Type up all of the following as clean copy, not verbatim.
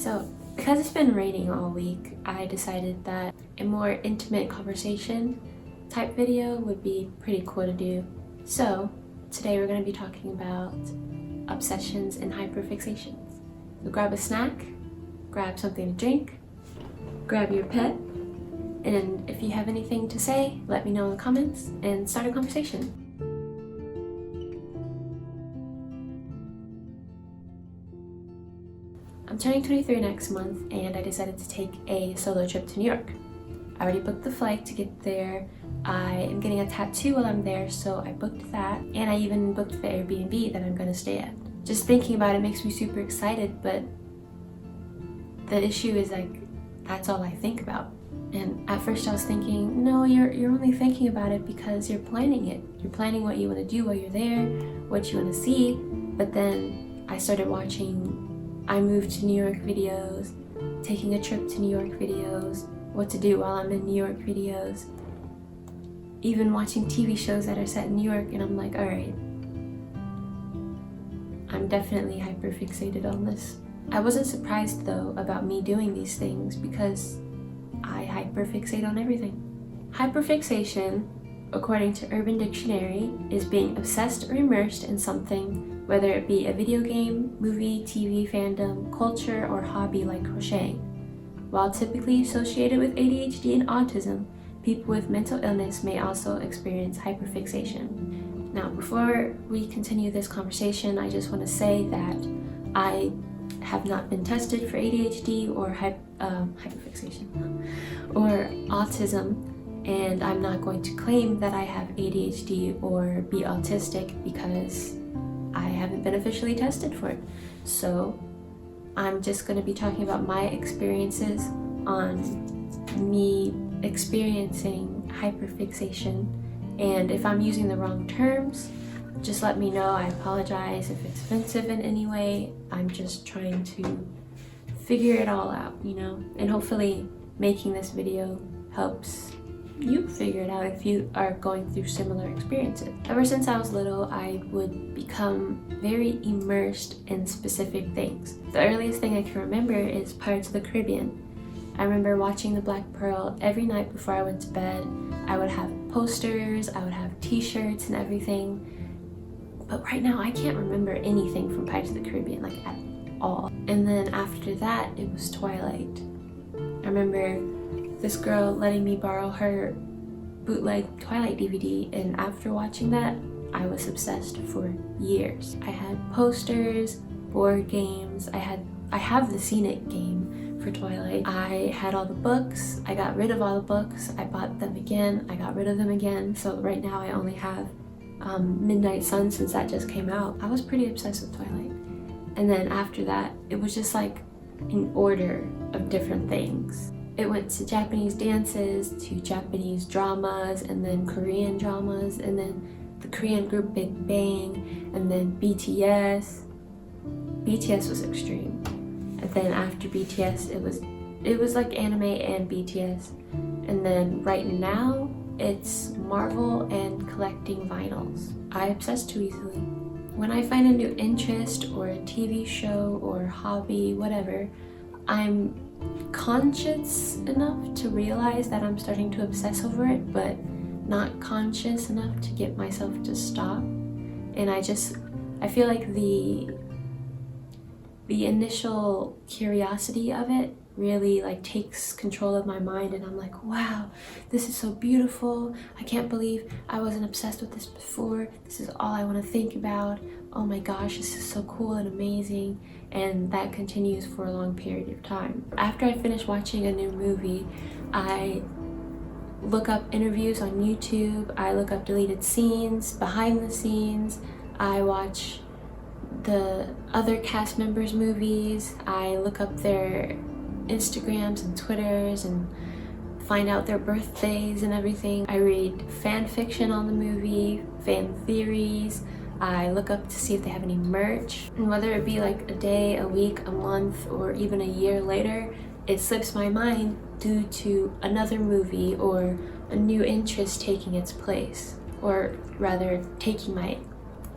So, because it's been raining all week, I decided that a more intimate conversation type video would be pretty cool to do. So, today we're going to be talking about obsessions and hyperfixations. So grab a snack, grab something to drink, grab your pet, and if you have anything to say, let me know in the comments and start a conversation. I'm turning 23 next month and I decided to take a solo trip to New York. I already booked the flight to get there. I am getting a tattoo while I'm there, so I booked that, and I even booked the Airbnb that I'm going to stay at. Just thinking about it makes me super excited, but the issue is that's all I think about. And at first I was thinking, no, you're only thinking about it because you're planning it. You're planning what you want to do while you're there, what you want to see. But then I started watching I moved to New York videos, taking a trip to New York videos, what to do while I'm in New York videos, even watching TV shows that are set in New York, and I'm like, alright, I'm definitely hyperfixated on this. I wasn't surprised though about me doing these things because I hyperfixate on everything. Hyperfixation, according to Urban Dictionary, is being obsessed or immersed in something, whether it be a video game, movie, TV, fandom, culture, or hobby like crocheting. While typically associated with ADHD and autism, people with mental illness may also experience hyperfixation. Now, before we continue this conversation, I just want to say that I have not been tested for ADHD or hyperfixation or autism, and I'm not going to claim that I have ADHD or be autistic because I haven't been officially tested for it. So I'm just going to be talking about my experiences on me experiencing hyperfixation, and if I'm using the wrong terms, just let me know. I apologize if it's offensive in any way. I'm just trying to figure it all out, and hopefully making this video helps you figure it out if you are going through similar experiences. Ever since I was little, I would become very immersed in specific things. The earliest thing I can remember is Pirates of the Caribbean. I remember watching The Black Pearl every night before I went to bed. I would have posters, I would have t-shirts and everything. But right now, I can't remember anything from Pirates of the Caribbean, at all. And then after that, it was Twilight. I remember this girl letting me borrow her bootleg Twilight DVD, and after watching that, I was obsessed for years. I had posters, board games, I have the Seen It game for Twilight. I had all the books, I got rid of all the books, I bought them again, I got rid of them again, so right now I only have Midnight Sun since that just came out. I was pretty obsessed with Twilight. And then after that, it was just an order of different things. It went to Japanese dances, to Japanese dramas, and then Korean dramas, and then the Korean group Big Bang, and then BTS. BTS was extreme. And then after BTS, it was like anime and BTS. And then right now, it's Marvel and collecting vinyls. I obsess too easily. When I find a new interest or a TV show or hobby, whatever, I'm conscious enough to realize that I'm starting to obsess over it, but not conscious enough to get myself to stop. And I feel like the initial curiosity of it really takes control of my mind, and I'm like, wow, this is so beautiful. I can't believe I wasn't obsessed with this before. This is all I want to think about. Oh my gosh, this is so cool and amazing. And that continues for a long period of time. After I finish watching a new movie, I look up interviews on YouTube, I look up deleted scenes, behind the scenes, I watch the other cast members' movies, I look up their Instagrams and Twitters and find out their birthdays and everything. I read fan fiction on the movie, fan theories, I look up to see if they have any merch, and whether it be a day, a week, a month, or even a year later, it slips my mind due to another movie or a new interest taking its place, or rather taking my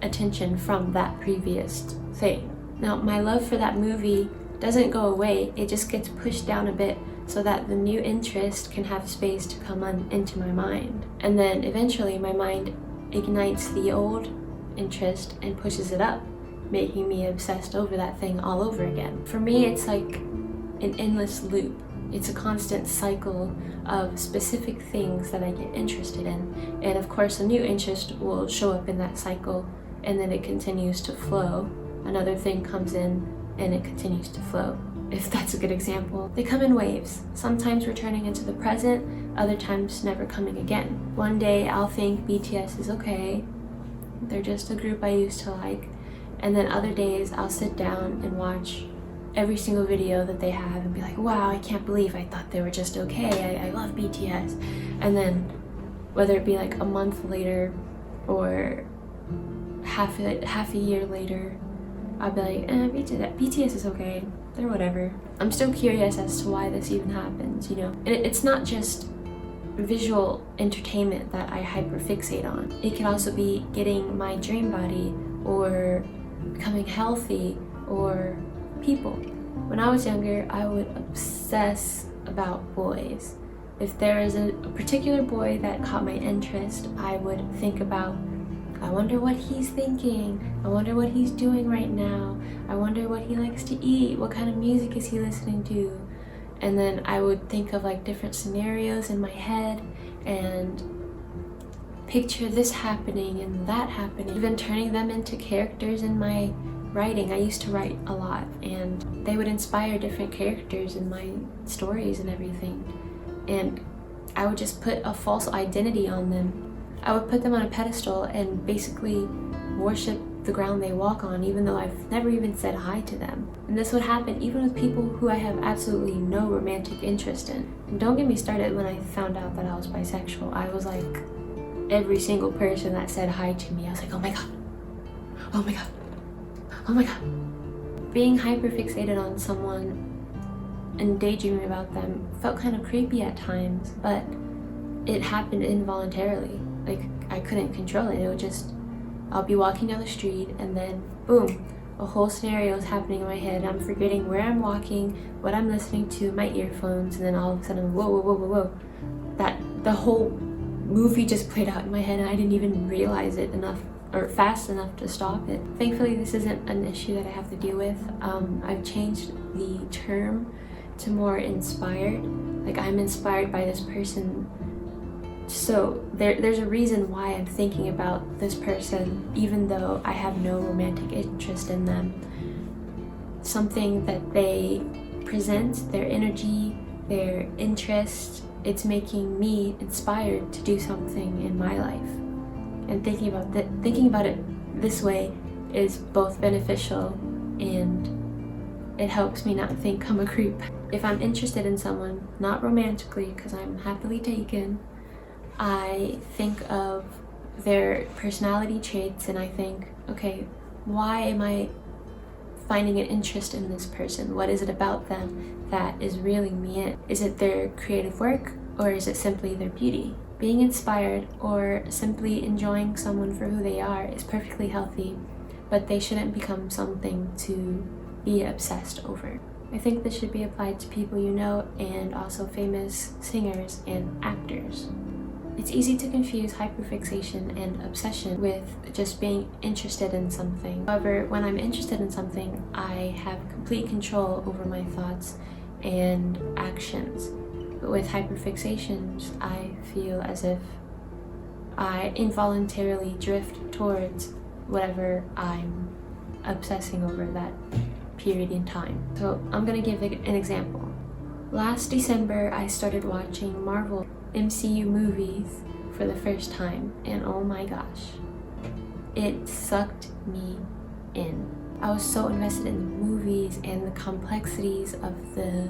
attention from that previous thing. Now, my love for that movie doesn't go away, it just gets pushed down a bit so that the new interest can have space to come into my mind. And then eventually my mind ignites the old interest and pushes it up, making me obsessed over that thing all over again. For me, it's like an endless loop. It's a constant cycle of specific things that I get interested in. And of course, a new interest will show up in that cycle, and then it continues to flow. Another thing comes in and it continues to flow, if that's a good example. They come in waves, sometimes returning into the present, other times never coming again. One day I'll think BTS is okay, they're just a group I used to like, and then other days I'll sit down and watch every single video that they have and be like, wow, I can't believe I thought they were just okay, I love BTS. And then whether it be like a month later or half a year later, I'll be like, BTS is okay, they're whatever. I'm still curious as to why this even happens, you know? It's not just visual entertainment that I hyperfixate on. It can also be getting my dream body, or becoming healthy, or people. When I was younger, I would obsess about boys. If there is a particular boy that caught my interest, I would think about, I wonder what he's thinking, I wonder what he's doing right now, I wonder what he likes to eat, what kind of music is he listening to. And then I would think of like different scenarios in my head and picture this happening and that happening, even turning them into characters in my writing. I used to write a lot, and they would inspire different characters in my stories and everything. And I would just put a false identity on them. I would put them on a pedestal and basically worship the ground they walk on, even though I've never even said hi to them. And this would happen even with people who I have absolutely no romantic interest in. And don't get me started when I found out that I was bisexual. I was like, every single person that said hi to me, I was like, oh my god, oh my god, oh my god. Being hyperfixated on someone and daydreaming about them felt kind of creepy at times, but it happened involuntarily. Like, I couldn't control it. It would just, I'll be walking down the street and then boom, a whole scenario is happening in my head. I'm forgetting where I'm walking, what I'm listening to, my earphones, and then all of a sudden, whoa, whoa, whoa, whoa, whoa. That the whole movie just played out in my head and I didn't even realize it enough or fast enough to stop it. Thankfully, this isn't an issue that I have to deal with. I've changed the term to more inspired. Like, I'm inspired by this person, so there's a reason why I'm thinking about this person even though I have no romantic interest in them. Something that they present, their energy, their interest, it's making me inspired to do something in my life. And thinking about it this way is both beneficial and it helps me not think I'm a creep. If I'm interested in someone, not romantically because I'm happily taken, I think of their personality traits and I think, okay, why am I finding an interest in this person? What is it about them that is reeling me in? Is it their creative work, or is it simply their beauty? Being inspired or simply enjoying someone for who they are is perfectly healthy, but they shouldn't become something to be obsessed over. I think this should be applied to people you know and also famous singers and actors. It's easy to confuse hyperfixation and obsession with just being interested in something. However, when I'm interested in something, I have complete control over my thoughts and actions. But with hyperfixations, I feel as if I involuntarily drift towards whatever I'm obsessing over that period in time. So I'm gonna give an example. Last December, I started watching Marvel MCU movies for the first time, and oh my gosh, it sucked me in. I was so invested in the movies and the complexities of the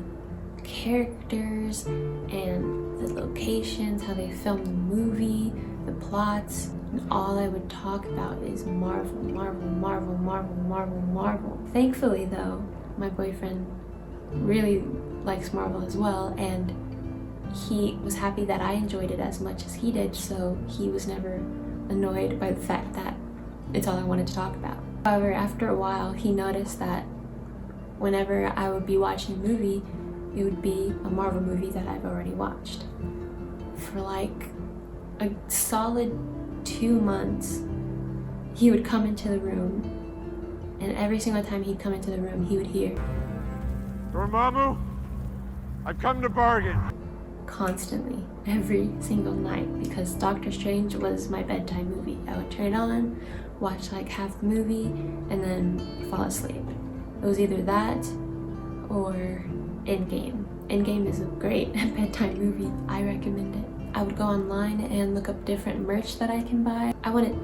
characters and the locations, how they filmed the movie, the plots, and all I would talk about is Marvel, Marvel, Marvel, Marvel, Marvel, Marvel. Thankfully though, my boyfriend really likes Marvel as well, and he was happy that I enjoyed it as much as he did, so he was never annoyed by the fact that it's all I wanted to talk about. However, after a while, he noticed that whenever I would be watching a movie, it would be a Marvel movie that I've already watched. For like a solid 2 months, he would come into the room, and every single time he'd come into the room, he would hear, "Dormammu, I've come to bargain." Constantly, every single night, because Doctor Strange was my bedtime movie. I would turn it on, watch like half the movie, and then fall asleep. It was either that or Endgame. Endgame is a great bedtime movie. I recommend it. I would go online and look up different merch that I can buy. I wanted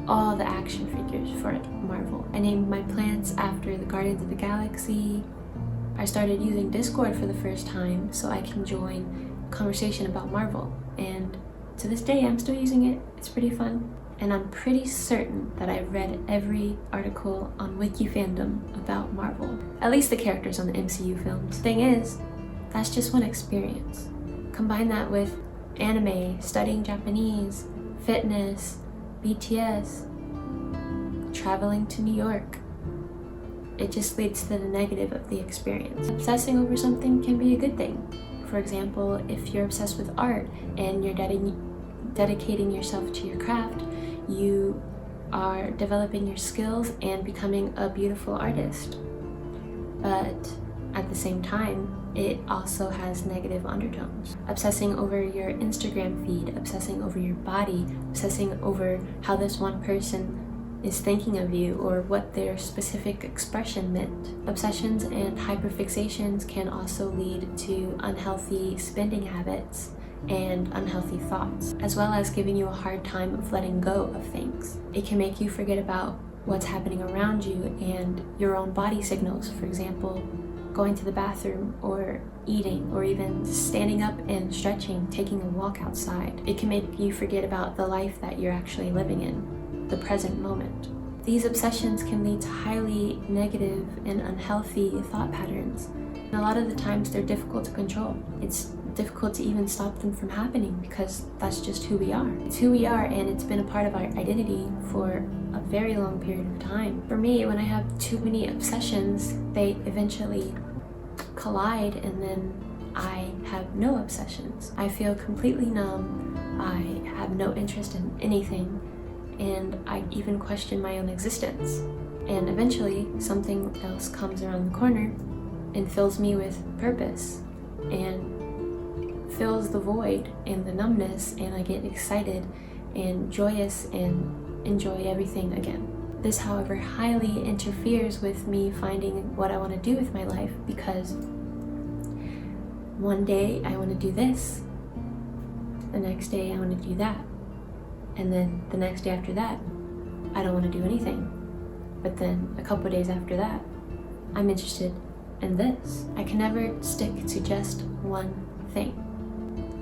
all the action figures for Marvel. I named my plants after the Guardians of the Galaxy. I started using Discord for the first time so I can join conversation about Marvel, and to this day I'm still using it. It's pretty fun, and I'm pretty certain that I've read every article on Wiki Fandom about Marvel, at least the characters on the MCU films. Thing is, that's just one experience. Combine that with anime, studying Japanese, fitness, BTS, traveling to New York. It just leads to the negative of the experience. Obsessing over something can be a good thing. For example, if you're obsessed with art and you're dedicating yourself to your craft, you are developing your skills and becoming a beautiful artist. But at the same time, it also has negative undertones. Obsessing over your Instagram feed, obsessing over your body, obsessing over how this one person is thinking of you or what their specific expression meant. Obsessions and hyperfixations can also lead to unhealthy spending habits and unhealthy thoughts, as well as giving you a hard time of letting go of things. It can make you forget about what's happening around you and your own body signals. For example, going to the bathroom or eating or even standing up and stretching, taking a walk outside. It can make you forget about the life that you're actually living in, the present moment. These obsessions can lead to highly negative and unhealthy thought patterns. And a lot of the times they're difficult to control. It's difficult to even stop them from happening because that's just who we are. It's who we are, and it's been a part of our identity for a very long period of time. For me, when I have too many obsessions, they eventually collide, and then I have no obsessions. I feel completely numb. I have no interest in anything, and I even question my own existence. And eventually, something else comes around the corner and fills me with purpose and fills the void and the numbness, and I get excited and joyous and enjoy everything again. This, however, highly interferes with me finding what I want to do with my life, because one day I want to do this, the next day I want to do that, and then the next day after that I don't want to do anything. But then a couple days after that, I'm interested in this. I can never stick to just one thing.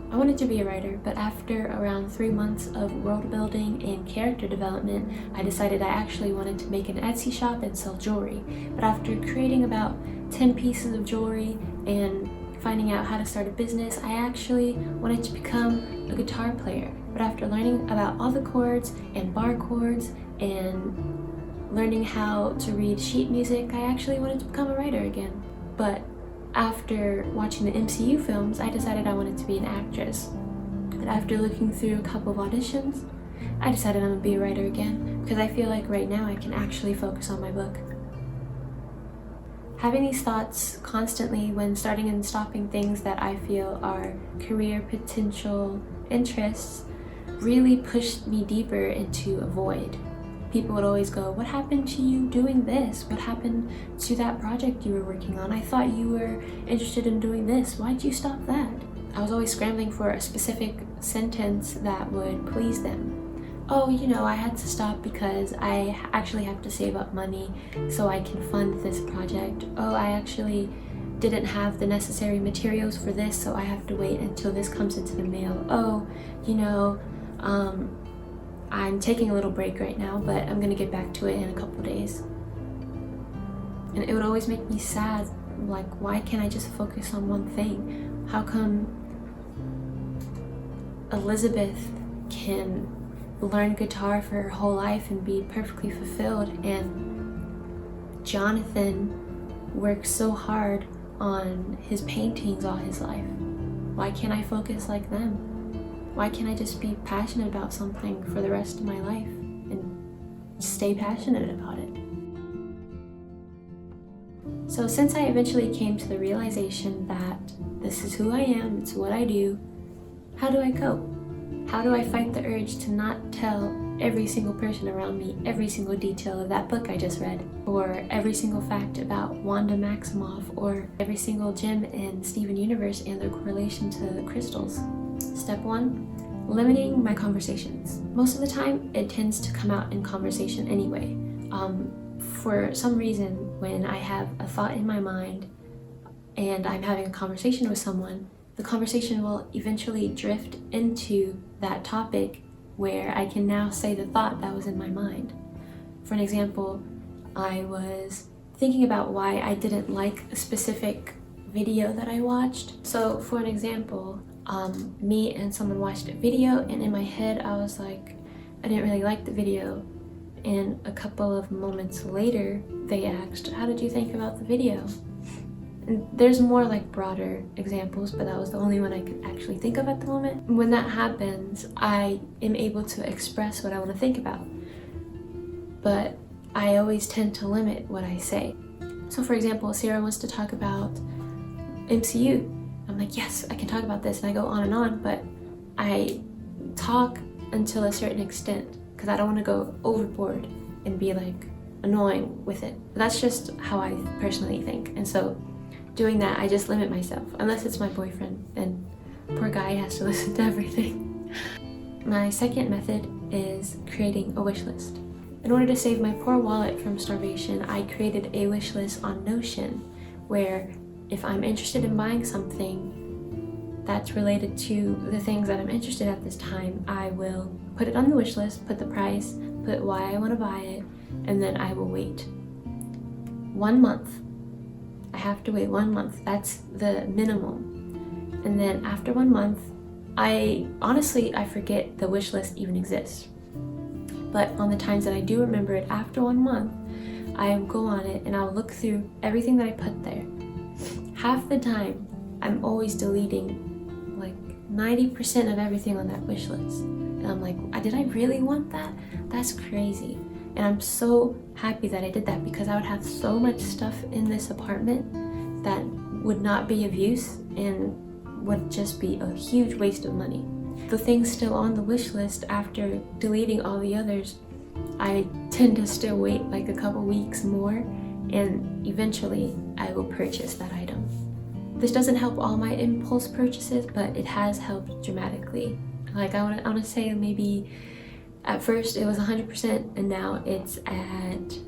I wanted to be a writer, but after around 3 months of world building and character development, I decided I actually wanted to make an Etsy shop and sell jewelry. But after creating about 10 pieces of jewelry and finding out how to start a business, I actually wanted to become a guitar player. But after learning about all the chords and bar chords and learning how to read sheet music, I actually wanted to become a writer again. But after watching the MCU films, I decided I wanted to be an actress. But after looking through a couple of auditions, I decided I'm gonna be a writer again, because I feel like right now I can actually focus on my book. Having these thoughts constantly when starting and stopping things that I feel are career potential interests really pushed me deeper into a void. People would always go, "What happened to you doing this? What happened to that project you were working on? I thought you were interested in doing this. Why'd you stop that?" I was always scrambling for a specific sentence that would please them. "Oh, I had to stop because I actually have to save up money so I can fund this project. Oh, I actually didn't have the necessary materials for this, so I have to wait until this comes into the mail. Oh, I'm taking a little break right now, but I'm gonna get back to it in a couple days." And it would always make me sad. Like, why can't I just focus on one thing? How come Elizabeth can learn guitar for her whole life and be perfectly fulfilled, and Jonathan worked so hard on his paintings all his life. Why can't I focus like them? Why can't I just be passionate about something for the rest of my life and stay passionate about it? So since I eventually came to the realization that this is who I am, it's what I do, how do I cope? How do I fight the urge to not tell every single person around me every single detail of that book I just read, or every single fact about Wanda Maximoff, or every single gem in Steven Universe and their correlation to crystals? Step 1, limiting my conversations. Most of the time, it tends to come out in conversation anyway. For some reason, when I have a thought in my mind and I'm having a conversation with someone, the conversation will eventually drift into that topic where I can now say the thought that was in my mind. For an example, I was thinking about why I didn't like a specific video that I watched. So for an example, me and someone watched a video, and in my head I was like, I didn't really like the video. And a couple of moments later, they asked, how did you think about the video? And there's more like broader examples, but that was the only one I could actually think of at the moment. When that happens, I am able to express what I want to think about. But I always tend to limit what I say. So for example, Sarah wants to talk about MCU. I'm like, yes, I can talk about this, and I go on, but I talk until a certain extent because I don't want to go overboard and be like annoying with it. But that's just how I personally think. And so doing that, I just limit myself. Unless it's my boyfriend, then poor guy has to listen to everything. My second method is creating a wish list. In order to save my poor wallet from starvation, I created a wish list on Notion where if I'm interested in buying something that's related to the things that I'm interested at this time, I will put it on the wish list, put the price, put why I want to buy it, and then I will wait 1 month. I have to wait 1 month. That's the minimum. And then after 1 month, I forget the wish list even exists. But on the times that I do remember it after 1 month, I will go on it and I'll look through everything that I put there. Half the time, I'm always deleting like 90% of everything on that wish list. And I'm like, did I really want that? That's crazy. And I'm so happy that I did that because I would have so much stuff in this apartment that would not be of use and would just be a huge waste of money. The things still on the wish list after deleting all the others, I tend to still wait like a couple weeks more, and eventually I will purchase that item. This doesn't help all my impulse purchases, but it has helped dramatically. Like I want to say maybe at first it was 100% and now it's at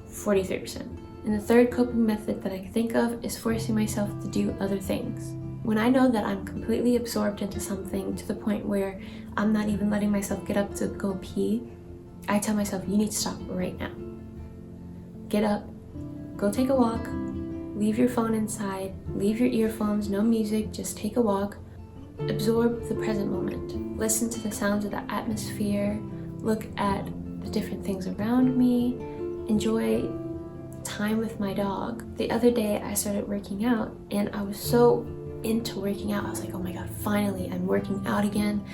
43%. And the third coping method that I can think of is forcing myself to do other things. When I know that I'm completely absorbed into something to the point where I'm not even letting myself get up to go pee, I tell myself, you need to stop right now. Get up, go take a walk, leave your phone inside, leave your earphones, no music, just take a walk. Absorb the present moment. Listen to the sounds of the atmosphere, look at the different things around me, enjoy time with my dog. The other day I started working out and I was so into working out. I was like, oh my god, finally I'm working out again.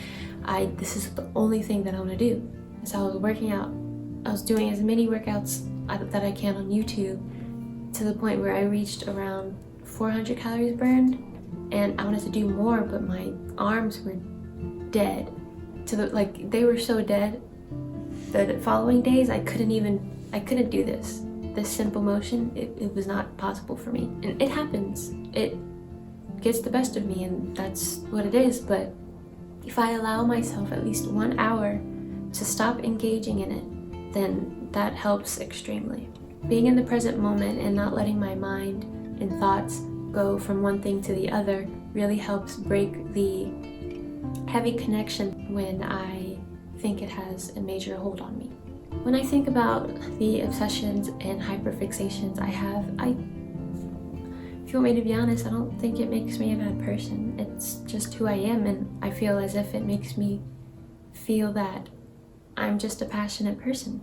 This is the only thing that I want to do. So I was working out. I was doing as many workouts that I can on YouTube to the point where I reached around 400 calories burned, and I wanted to do more, but my arms were dead. They were so dead that the following days I couldn't do this simple motion. It was not possible for me, and it happens. It gets the best of me, and that's what it is. But if I allow myself at least 1 hour to stop engaging in it, then that helps extremely. Being in the present moment and not letting my mind and thoughts go from one thing to the other really helps break the heavy connection when I think it has a major hold on me. When I think about the obsessions and hyperfixations I have, if you want me to be honest, I don't think it makes me a bad person. It's just who I am, and I feel as if it makes me feel that I'm just a passionate person.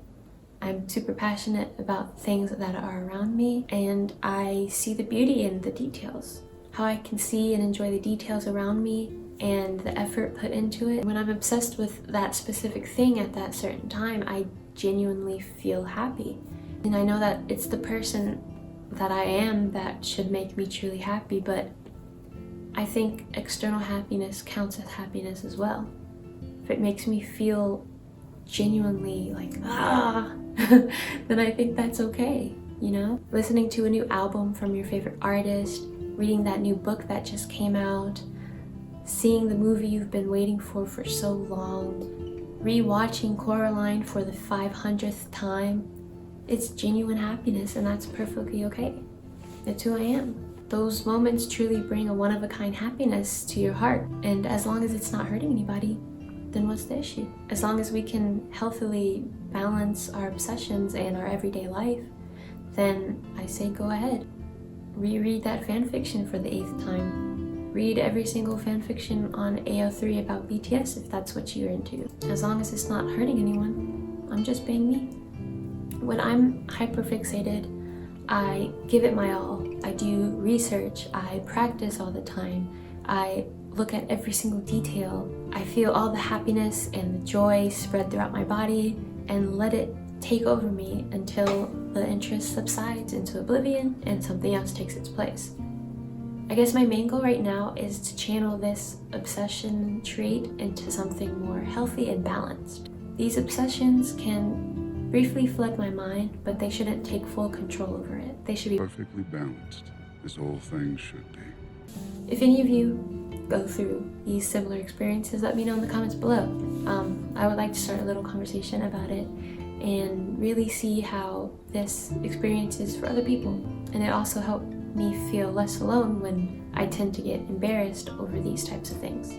I'm super passionate about things that are around me, and I see the beauty in the details. How I can see and enjoy the details around me and the effort put into it. When I'm obsessed with that specific thing at that certain time, I genuinely feel happy. And I know that it's the person that I am that should make me truly happy, but I think external happiness counts as happiness as well. If it makes me feel genuinely like, then I think that's okay, you know? Listening to a new album from your favorite artist, reading that new book that just came out, seeing the movie you've been waiting for so long, re-watching Coraline for the 500th time, it's genuine happiness, and that's perfectly okay. It's who I am. Those moments truly bring a one-of-a-kind happiness to your heart, and as long as it's not hurting anybody, then what's the issue? As long as we can healthily balance our obsessions and our everyday life, then I say go ahead. Reread that fanfiction for the 8th time. Read every single fanfiction on AO3 about BTS if that's what you're into. As long as it's not hurting anyone, I'm just being me. When I'm hyperfixated, I give it my all. I do research, I practice all the time, I look at every single detail. I feel all the happiness and the joy spread throughout my body and let it take over me until the interest subsides into oblivion and something else takes its place. I guess my main goal right now is to channel this obsession trait into something more healthy and balanced. These obsessions can briefly flood my mind, but they shouldn't take full control over it. They should be perfectly balanced, as all things should be. If any of you go through these similar experiences, let me know in the comments below. I would like to start a little conversation about it and really see how this experience is for other people. And it also helped me feel less alone when I tend to get embarrassed over these types of things.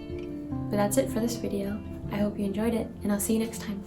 But that's it for this video. I hope you enjoyed it, and I'll see you next time.